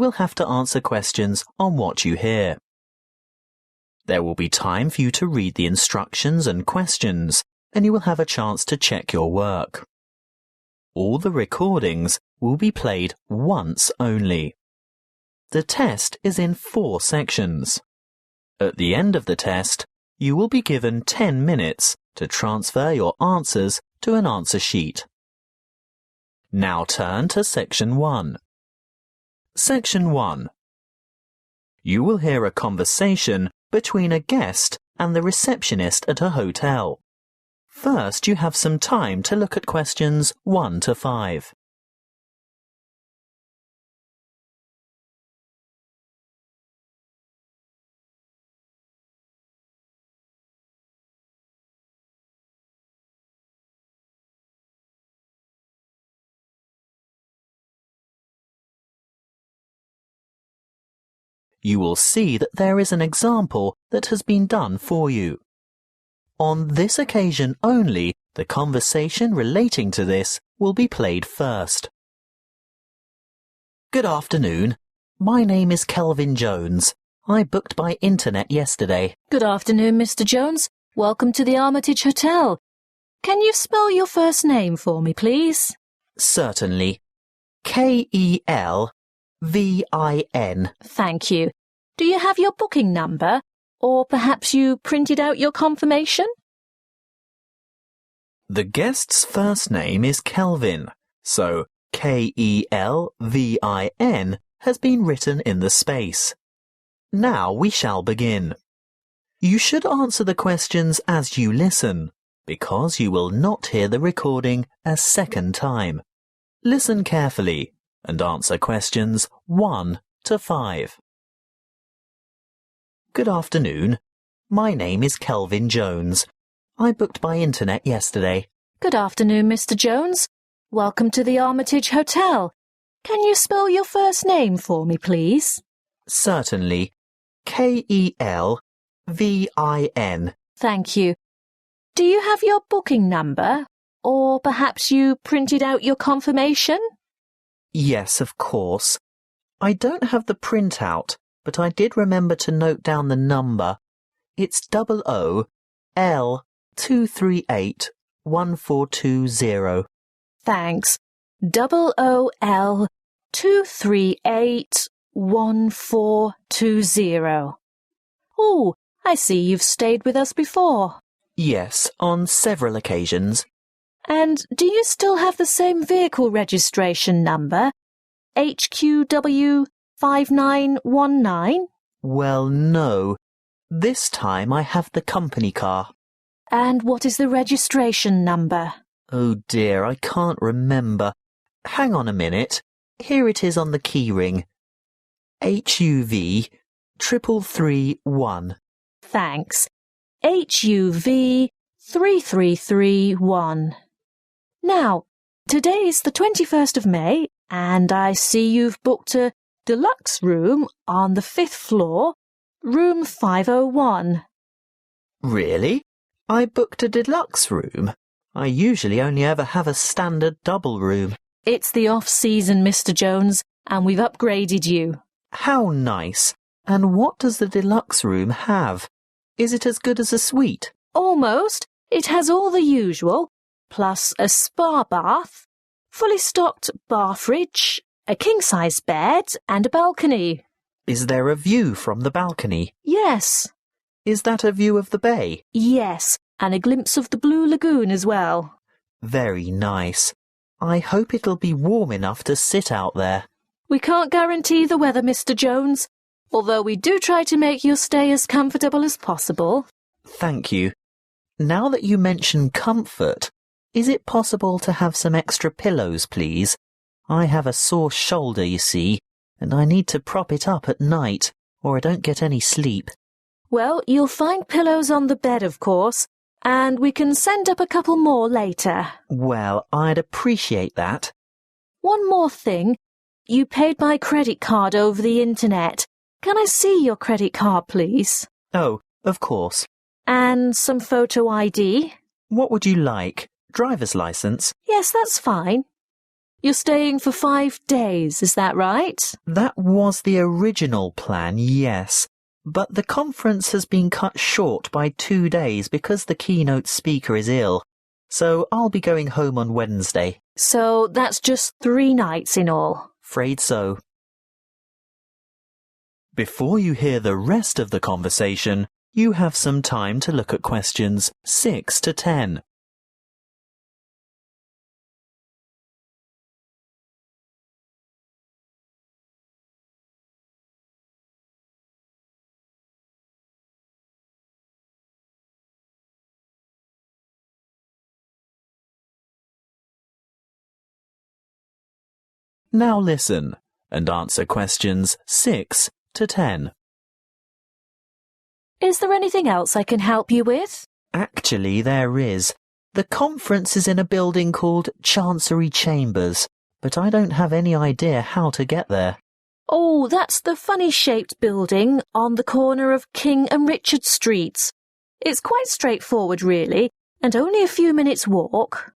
will have to answer questions on what you hear. There will be time for you to read the instructions and questions, and you will have a chance to check your work. All the recordings will be played once only. The test is in 4 sections. At the end of the test, you will be given 10 minutes to transfer your answers to an answer sheet. Now turn to Section 1. Section 1. You will hear a conversation between a guest and the receptionist at a hotel. First, you have some time to look at questions 1 to 5. You will see that there is an example that has been done for you. On this occasion only, the conversation relating to this will be played first. Good afternoon. My name is Kelvin Jones. I booked by internet yesterday. Good afternoon, Mr. Jones. Welcome to the Armitage Hotel. Can you spell your first name for me, please? Certainly. K-E-L-V-I-N. Thank you. Do you have your booking number? Or perhaps you printed out your confirmation? The guest's first name is Kelvin, so K-E-L-V-I-N has been written in the space. Now we shall begin. You should answer the questions as you listen, because you will not hear the recording a second time. Listen carefully and answer questions 1 to 5. Good afternoon. My name is Kelvin Jones. I booked by internet yesterday. Good afternoon, Mr. Jones. Welcome to the Armitage Hotel. Can you spell your first name for me, please? Certainly. K-E-L-V-I-N. Thank you. Do you have your booking number? Or perhaps you printed out your confirmation? Yes, of course. I don't have the printout, but I did remember to note down the number. It's OOL-238-1420. Thanks. OOL-238-1420. Oh, I see you've stayed with us before. Yes, on several occasions. And do you still have the same vehicle registration number? HQW5919? Well, no. This time I have the company car. And what is the registration number? Oh dear, I can't remember. Hang on a minute. Here it is on the keyring. HUV 3331. Thanks. HUV 3331. Now, today is the 21st of May, and I see you've booked a deluxe room on the 5th floor, room 501. Really? I booked a deluxe room? I usually only ever have a standard double room. It's the off-season, Mr. Jones, and we've upgraded you. How nice. And what does the deluxe room have? Is it as good as a suite? Almost. It has all the usual, plus a spa bath, fully stocked bar fridge, a king-size bed, and a balcony. Is there a view from the balcony? Yes. Is that a view of the bay? Yes, and a glimpse of the Blue Lagoon as well. Very nice. I hope it'll be warm enough to sit out there. We can't guarantee the weather, Mr. Jones, although we do try to make your stay as comfortable as possible. Thank you. Now that you mention comfort, is it possible to have some extra pillows, please? I have a sore shoulder, you see, and I need to prop it up at night, or I don't get any sleep. Well, you'll find pillows on the bed, of course, and we can send up a couple more later. Well, I'd appreciate that. One more thing. You paid by credit card over the internet. Can I see your credit card, please? Oh, of course. And some photo ID? What would you like? Driver's license? Yes, that's fine. You're staying for 5 days, is that right? That was the original plan, yes. But the conference has been cut short by 2 days because the keynote speaker is ill. So I'll be going home on Wednesday. So that's just 3 nights in all. Afraid so. Before you hear the rest of the conversation, you have some time to look at questions 6 to 10. Now listen and answer questions 6 to 10. Is there anything else I can help you with? Actually, there is. The conference is in a building called Chancery Chambers, but I don't have any idea how to get there. Oh, that's the funny-shaped building on the corner of King and Richard Streets. It's quite straightforward, really, and only a few minutes' walk.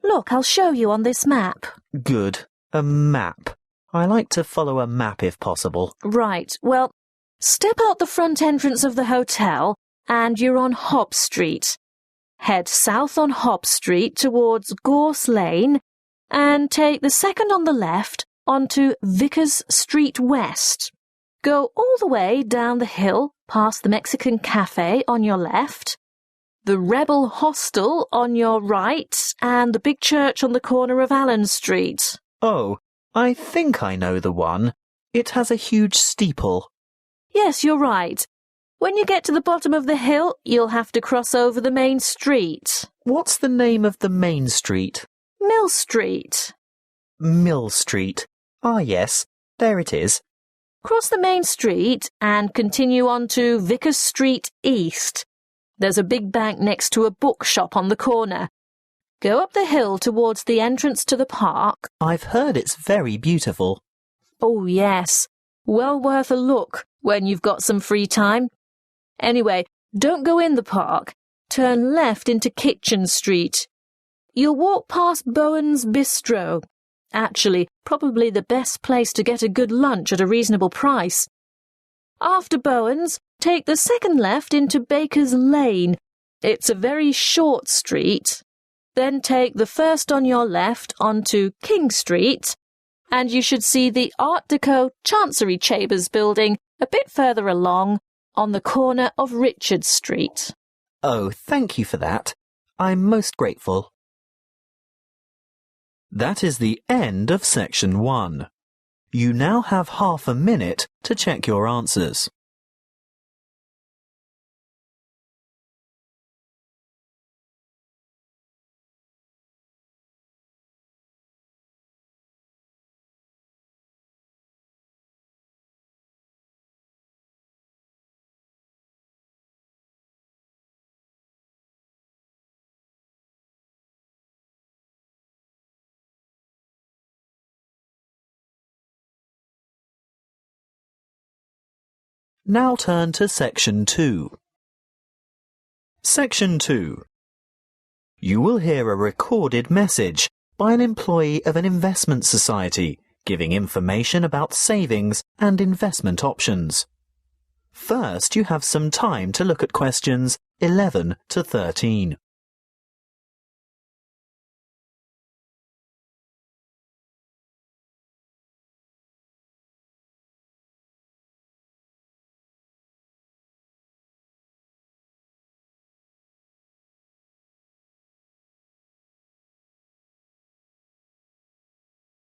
Look, I'll show you on this map. Good. A map. I like to follow a map if possible. Right, well, step out the front entrance of the hotel and you're on Hobb Street. Head south on Hobb Street towards Gorse Lane and take the second on the left onto Vickers Street West. Go all the way down the hill past the Mexican Cafe on your left, the Rebel Hostel on your right, and the big church on the corner of Allen Street. Oh, I think I know the one. It has a huge steeple. Yes, you're right. When you get to the bottom of the hill, you'll have to cross over the main street. What's the name of the main street? Mill Street. Mill Street. Ah, yes, there it is. Cross the main street and continue on to Vickers Street East. There's a big bank next to a bookshop on the corner. Go up the hill towards the entrance to the park. I've heard it's very beautiful. Oh, yes. Well worth a look when you've got some free time. Anyway, don't go in the park. Turn left into Kitchen Street. You'll walk past Bowen's Bistro. Actually, probably the best place to get a good lunch at a reasonable price. After Bowen's, take the second left into Baker's Lane. It's a very short street. Then take the first on your left onto King Street, and you should see the Art Deco Chancery Chambers building a bit further along on the corner of Richard Street. Oh, thank you for that. I'm most grateful. That is the end of section 1. You now have half a minute to check your answers. Now turn to Section 2. Section 2. You will hear a recorded message by an employee of an investment society giving information about savings and investment options. First, you have some time to look at questions 11 to 13.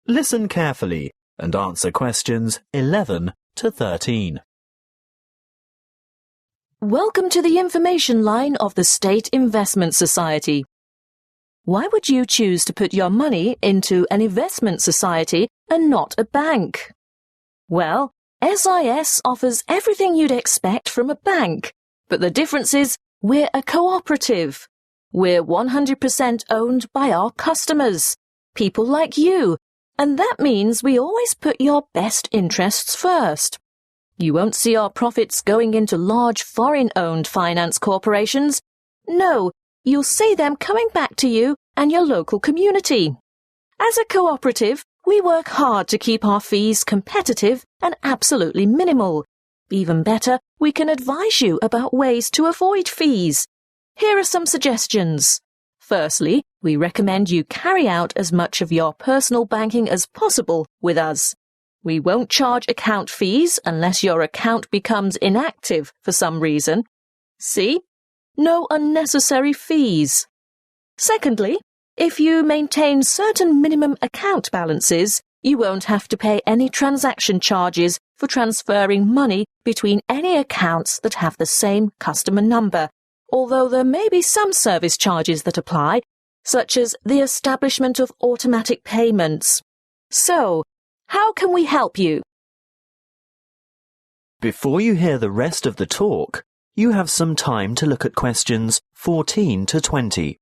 Listen carefully and answer questions 11 to 13. Welcome to the information line of the State Investment Society. Why would you choose to put your money into an investment society and not a bank? Well, SIS offers everything you'd expect from a bank, but the difference is we're a cooperative. We're 100% owned by our customers, people like you, and that means we always put your best interests first. You won't see our profits going into large foreign-owned finance corporations. No, you'll see them coming back to you and your local community. As a cooperative, we work hard to keep our fees competitive and absolutely minimal. Even better, we can advise you about ways to avoid fees. Here are some suggestions. Firstly, we recommend you carry out as much of your personal banking as possible with us. We won't charge account fees unless your account becomes inactive for some reason. See? No unnecessary fees. Secondly, if you maintain certain minimum account balances, you won't have to pay any transaction charges for transferring money between any accounts that have the same customer number, although there may be some service charges that apply, such as the establishment of automatic payments. So, how can we help you? Before you hear the rest of the talk, you have some time to look at questions 14 to 20.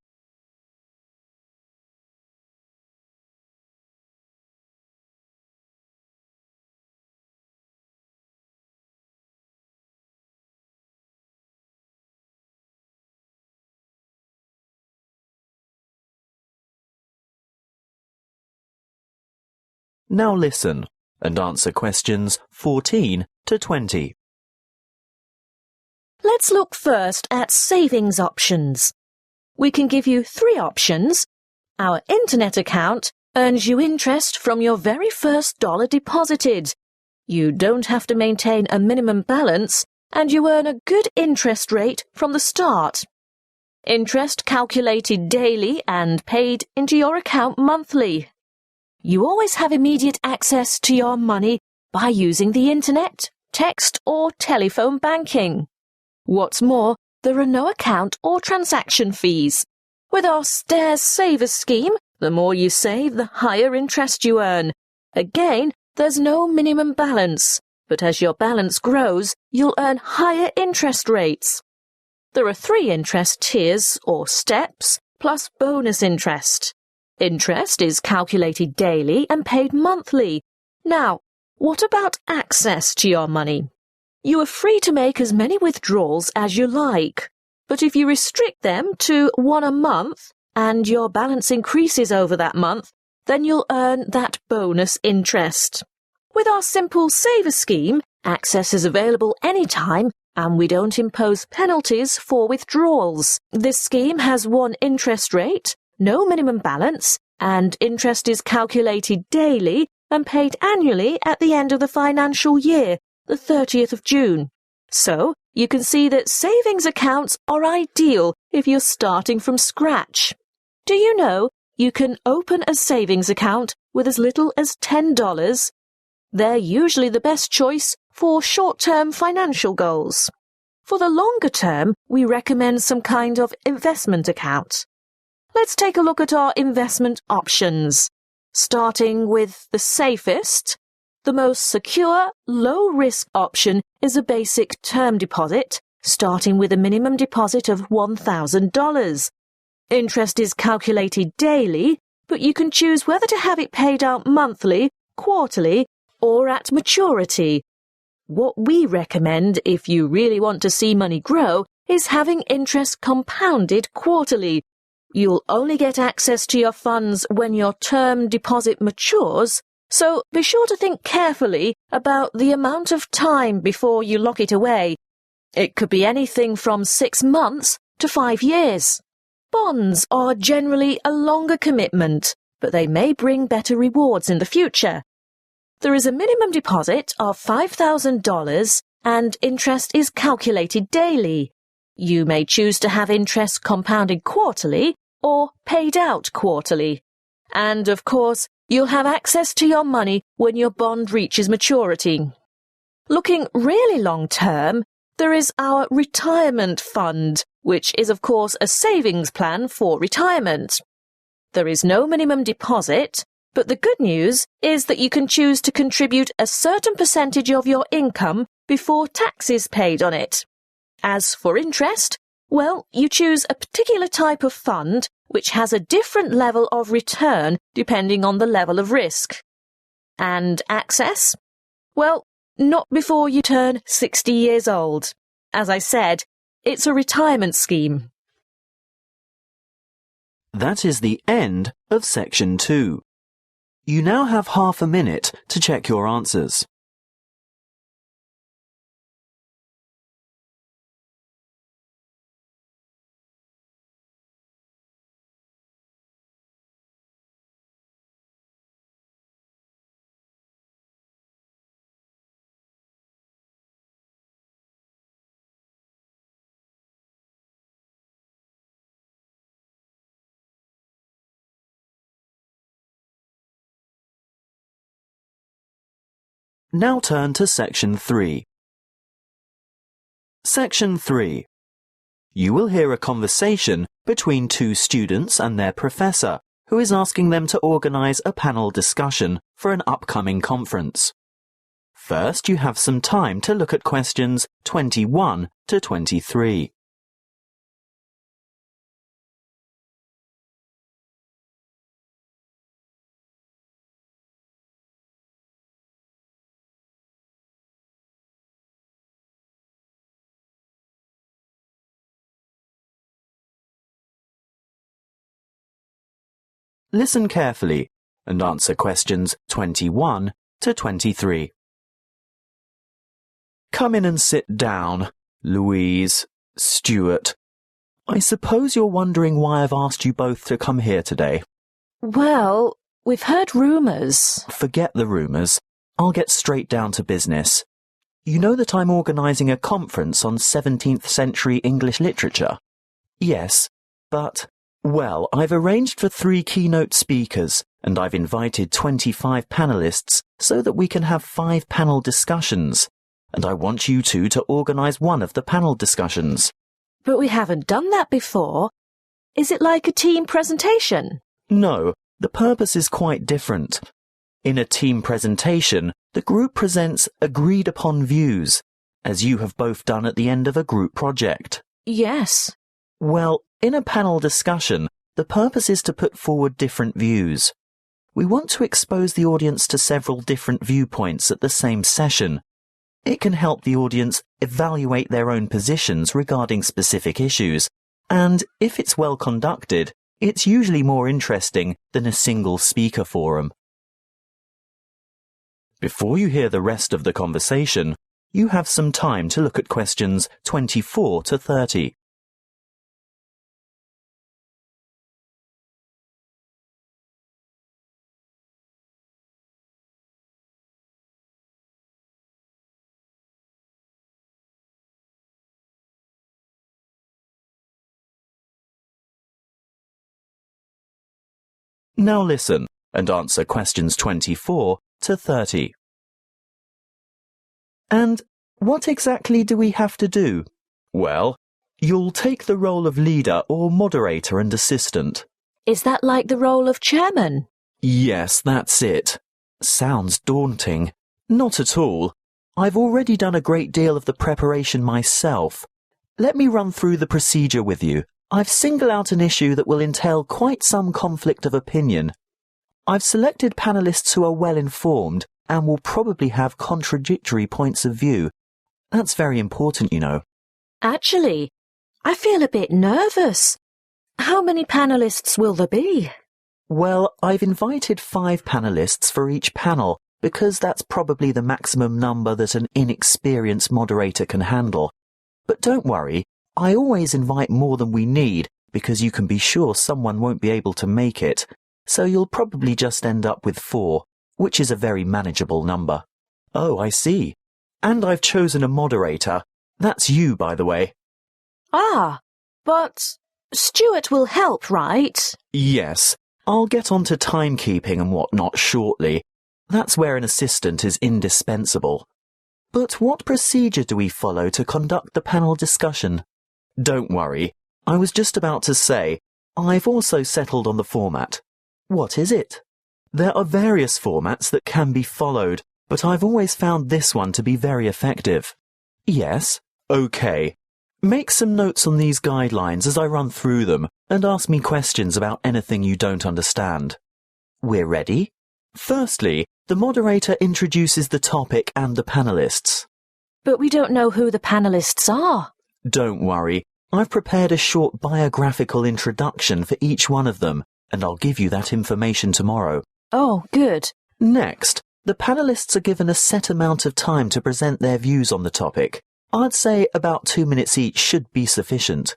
Now listen and answer questions 14 to 20. Let's look first at savings options. We can give you 3 options. Our internet account earns you interest from your very first dollar deposited. You don't have to maintain a minimum balance, and you earn a good interest rate from the start. Interest calculated daily and paid into your account monthly. You always have immediate access to your money by using the internet, text or telephone banking. What's more, there are no account or transaction fees. With our Stairs Savers scheme, the more you save, the higher interest you earn. Again, there's no minimum balance, but as your balance grows, you'll earn higher interest rates. There are 3 interest tiers or steps, plus bonus interest. Interest is calculated daily and paid monthly. Now, what about access to your money? You are free to make as many withdrawals as you like, but if you restrict them to 1 a month and your balance increases over that month, then you'll earn that bonus interest. With our simple saver scheme, access is available anytime and we don't impose penalties for withdrawals. This scheme has 1 interest rate, no minimum balance, and interest is calculated daily and paid annually at the end of the financial year, the 30th of June. So, you can see that savings accounts are ideal if you're starting from scratch. Do you know you can open a savings account with as little as $10? They're usually the best choice for short-term financial goals. For the longer term, we recommend some kind of investment account. Let's take a look at our investment options. Starting with the safest, the most secure, low-risk option is a basic term deposit, starting with a minimum deposit of $1,000. Interest is calculated daily, but you can choose whether to have it paid out monthly, quarterly, or at maturity. What we recommend if you really want to see money grow is having interest compounded quarterly. You'll only get access to your funds when your term deposit matures, so be sure to think carefully about the amount of time before you lock it away. It could be anything from 6 months to 5 years. Bonds are generally a longer commitment, but they may bring better rewards in the future. There is a minimum deposit of $5,000 and interest is calculated daily. You may choose to have interest compounded quarterly or paid out quarterly. And, of course, you'll have access to your money when your bond reaches maturity. Looking really long-term, there is our retirement fund, which is, of course, a savings plan for retirement. There is no minimum deposit, but the good news is that you can choose to contribute a certain percentage of your income before tax is paid on it. As for interest, well, you choose a particular type of fund which has a different level of return depending on the level of risk. And access? Well, not before you turn 60 years old. As I said, it's a retirement scheme. That is the end of section 2. You now have half a minute to check your answers. Now turn to Section 3. Section 3. You will hear a conversation between two students and their professor, who is asking them to organise a panel discussion for an upcoming conference. First, you have some time to look at questions 21 to 23. Listen carefully and answer questions 21 to 23. Come in and sit down, Louise, Stuart. I suppose you're wondering why I've asked you both to come here today. Well, we've heard rumours. Forget the rumours. I'll get straight down to business. You know that I'm organising a conference on 17th century English literature? Yes, but... Well, I've arranged for 3 keynote speakers, and I've invited 25 panellists so that we can have 5 panel discussions, and I want you two to organise one of the panel discussions. But we haven't done that before. Is it like a team presentation? No, the purpose is quite different. In a team presentation, the group presents agreed-upon views, as you have both done at the end of a group project. Yes. Well, in a panel discussion, the purpose is to put forward different views. We want to expose the audience to several different viewpoints at the same session. It can help the audience evaluate their own positions regarding specific issues, and if it's well conducted, it's usually more interesting than a single speaker forum. Before you hear the rest of the conversation, you have some time to look at questions 24 to 30. Now listen and answer questions 24 to 30. And what exactly do we have to do? Well, you'll take the role of leader or moderator and assistant. Is that like the role of chairman? Yes, that's it. Sounds daunting. Not at all. I've already done a great deal of the preparation myself. Let me run through the procedure with you. I've singled out an issue that will entail quite some conflict of opinion. I've selected panellists who are well informed and will probably have contradictory points of view. That's very important, you know. Actually, I feel a bit nervous. How many panellists will there be? Well, I've invited 5 panellists for each panel because that's probably the maximum number that an inexperienced moderator can handle. But don't worry. I always invite more than we need because you can be sure someone won't be able to make it, so you'll probably just end up with 4, which is a very manageable number. Oh, I see. And I've chosen a moderator. That's you, by the way. Ah, but Stuart will help, right? Yes, I'll get on to timekeeping and whatnot shortly. That's where an assistant is indispensable. But what procedure do we follow to conduct the panel discussion? Don't worry, I was just about to say, I've also settled on the format. What is it? There are various formats that can be followed, but I've always found this one to be very effective. Yes? Okay. Make some notes on these guidelines as I run through them, and ask me questions about anything you don't understand. We're ready? Firstly, the moderator introduces the topic and the panellists. But we don't know who the panellists are. Don't worry, I've prepared a short biographical introduction for each one of them, and I'll give you that information tomorrow. Oh, good. Next, the panellists are given a set amount of time to present their views on the topic. I'd say about 2 minutes each should be sufficient.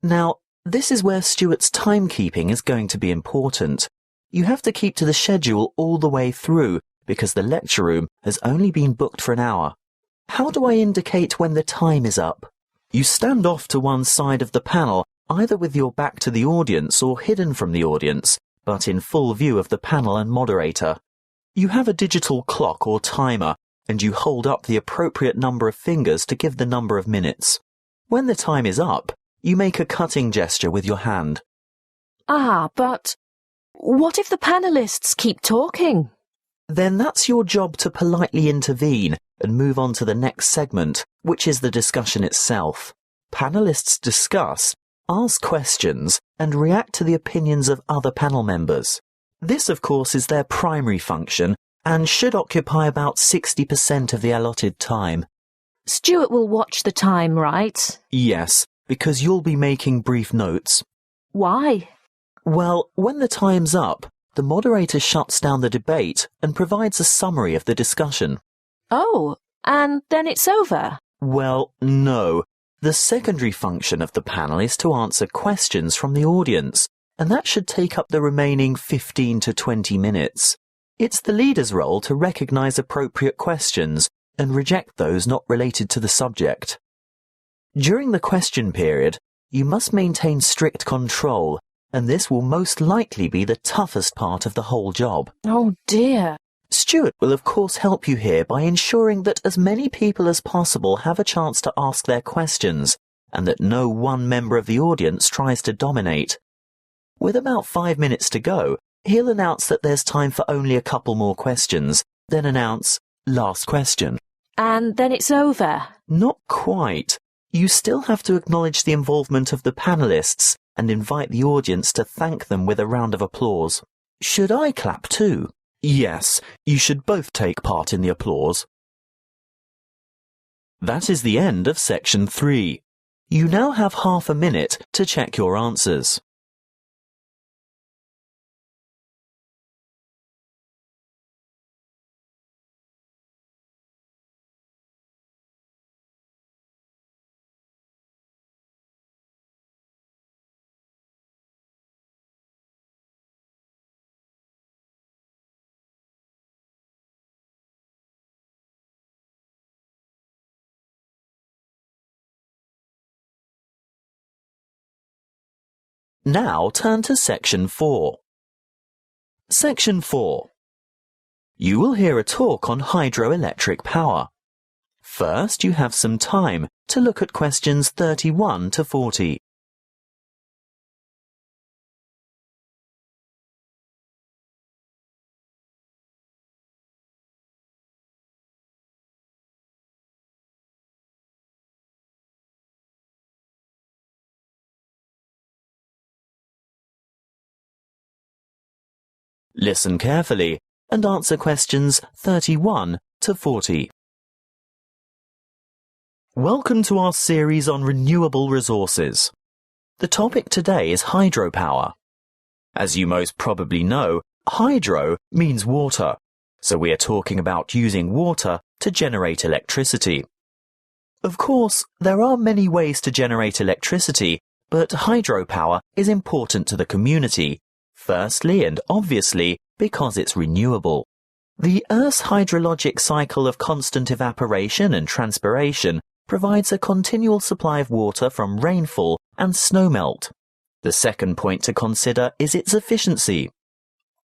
Now, this is where Stuart's timekeeping is going to be important. You have to keep to the schedule all the way through because the lecture room has only been booked for an hour. How do I indicate when the time is up? You stand off to one side of the panel, either with your back to the audience or hidden from the audience, but in full view of the panel and moderator. You have a digital clock or timer, and you hold up the appropriate number of fingers to give the number of minutes. When the time is up, you make a cutting gesture with your hand. Ah, but what if the panellists keep talking? Then that's your job to politely intervene and move on to the next segment, which is the discussion itself. Panellists discuss, ask questions, and react to the opinions of other panel members. This, of course, is their primary function and should occupy about 60% of the allotted time. Stuart will watch the time, right? Yes, because you'll be making brief notes. Why? Well, when the time's up, the moderator shuts down the debate and provides a summary of the discussion. Oh, and then it's over? Well, no. The secondary function of the panel is to answer questions from the audience, and that should take up the remaining 15 to 20 minutes. It's the leader's role to recognise appropriate questions and reject those not related to the subject. During the question period, you must maintain strict control, and this will most likely be the toughest part of the whole job. Oh dear. Stuart will of course help you here by ensuring that as many people as possible have a chance to ask their questions, and that no one member of the audience tries to dominate. With about 5 minutes to go, he'll announce that there's time for only a couple more questions, then announce, last question. And then it's over? Not quite. You still have to acknowledge the involvement of the panellists and invite the audience to thank them with a round of applause. Should I clap too? Yes, you should both take part in the applause. That is the end of section 3. You now have half a minute to check your answers. Now turn to section 4. Section 4. You will hear a talk on hydroelectric power. First, you have some time to look at questions 31 to 40. Listen carefully and answer questions 31 to 40. Welcome to our series on renewable resources. The topic today is hydropower. As you most probably know, hydro means water, so we are talking about using water to generate electricity. Of course, there are many ways to generate electricity, but hydropower is important to the community. Firstly and obviously because it's renewable. The Earth's hydrologic cycle of constant evaporation and transpiration provides a continual supply of water from rainfall and snowmelt. The second point to consider is its efficiency.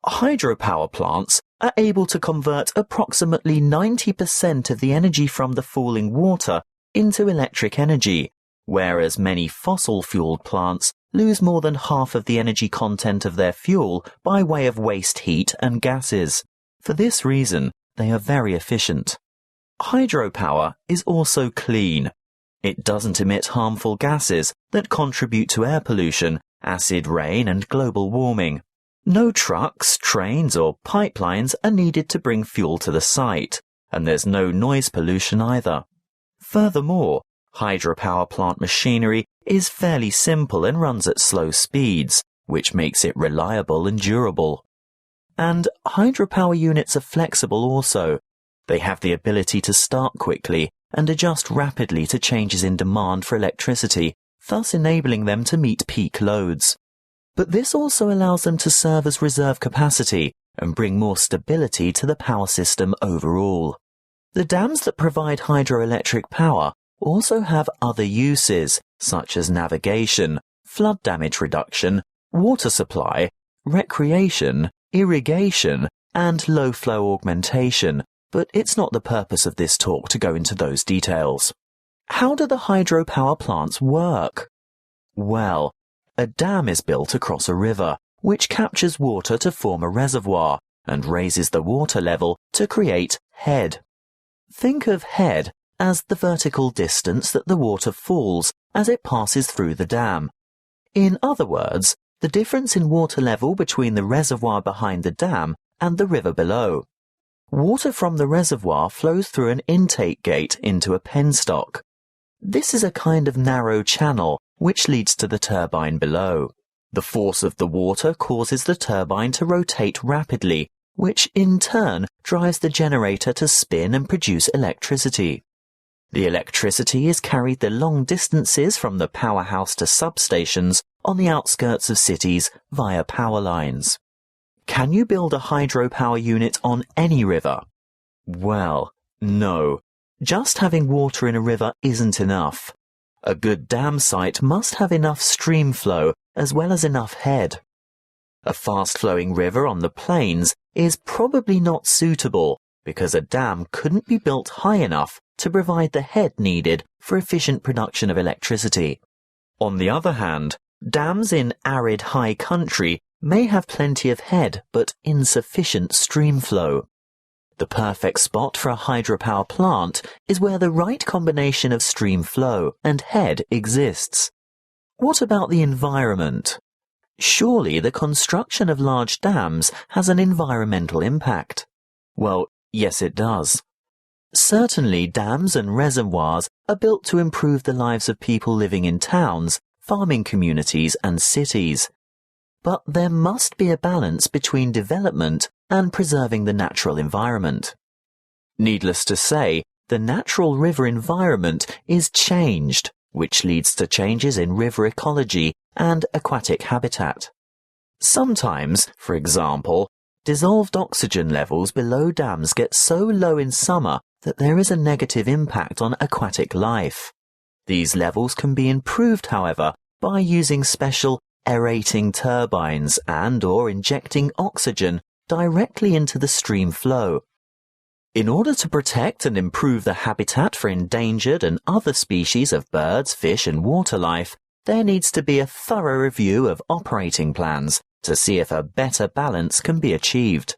Hydropower plants are able to convert approximately 90% of the energy from the falling water into electric energy, whereas many fossil-fueled plants lose more than half of the energy content of their fuel by way of waste heat and gases. For this reason, they are very efficient. Hydropower is also clean. It doesn't emit harmful gases that contribute to air pollution, acid rain, and global warming. No trucks, trains, or pipelines are needed to bring fuel to the site, and there's no noise pollution either. Furthermore, hydropower plant machinery is fairly simple and runs at slow speeds, which makes it reliable and durable. And hydropower units are flexible also. They have the ability to start quickly and adjust rapidly to changes in demand for electricity, thus enabling them to meet peak loads. But this also allows them to serve as reserve capacity and bring more stability to the power system overall. The dams that provide hydroelectric power also have other uses, such as navigation, flood damage reduction, water supply, recreation, irrigation, and low-flow augmentation, but it's not the purpose of this talk to go into those details. How do the hydropower plants work? Well, a dam is built across a river, which captures water to form a reservoir and raises the water level to create head. Think of head as the vertical distance that the water falls as it passes through the dam. In other words, the difference in water level between the reservoir behind the dam and the river below. Water from the reservoir flows through an intake gate into a penstock. This is a kind of narrow channel which leads to the turbine below. The force of the water causes the turbine to rotate rapidly, which in turn drives the generator to spin and produce electricity. The electricity is carried the long distances from the powerhouse to substations on the outskirts of cities via power lines. Can you build a hydropower unit on any river? Well, no. Just having water in a river isn't enough. A good dam site must have enough stream flow as well as enough head. A fast-flowing river on the plains is probably not suitable because a dam couldn't be built high enough to provide the head needed for efficient production of electricity. On the other hand, dams in arid high country may have plenty of head but insufficient stream flow. The perfect spot for a hydropower plant is where the right combination of stream flow and head exists. What about the environment? Surely the construction of large dams has an environmental impact. Well, yes it does. Certainly dams and reservoirs are built to improve the lives of people living in towns, farming communities and cities. But there must be a balance between development and preserving the natural environment. Needless to say, the natural river environment is changed, which leads to changes in river ecology and aquatic habitat. Sometimes, for example, dissolved oxygen levels below dams get so low in summer that there is a negative impact on aquatic life. These levels can be improved, however, by using special aerating turbines and/or injecting oxygen directly into the stream flow. In order to protect and improve the habitat for endangered and other species of birds, fish and water life, there needs to be a thorough review of operating plans to see if a better balance can be achieved.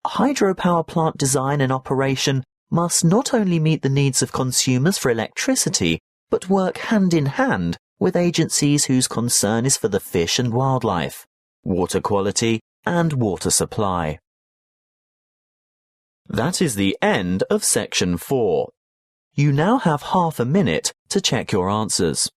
Hydropower plant design and operation must not only meet the needs of consumers for electricity, but work hand in hand with agencies whose concern is for the fish and wildlife, water quality and water supply. That is the end of section 4. You now have half a minute to check your answers.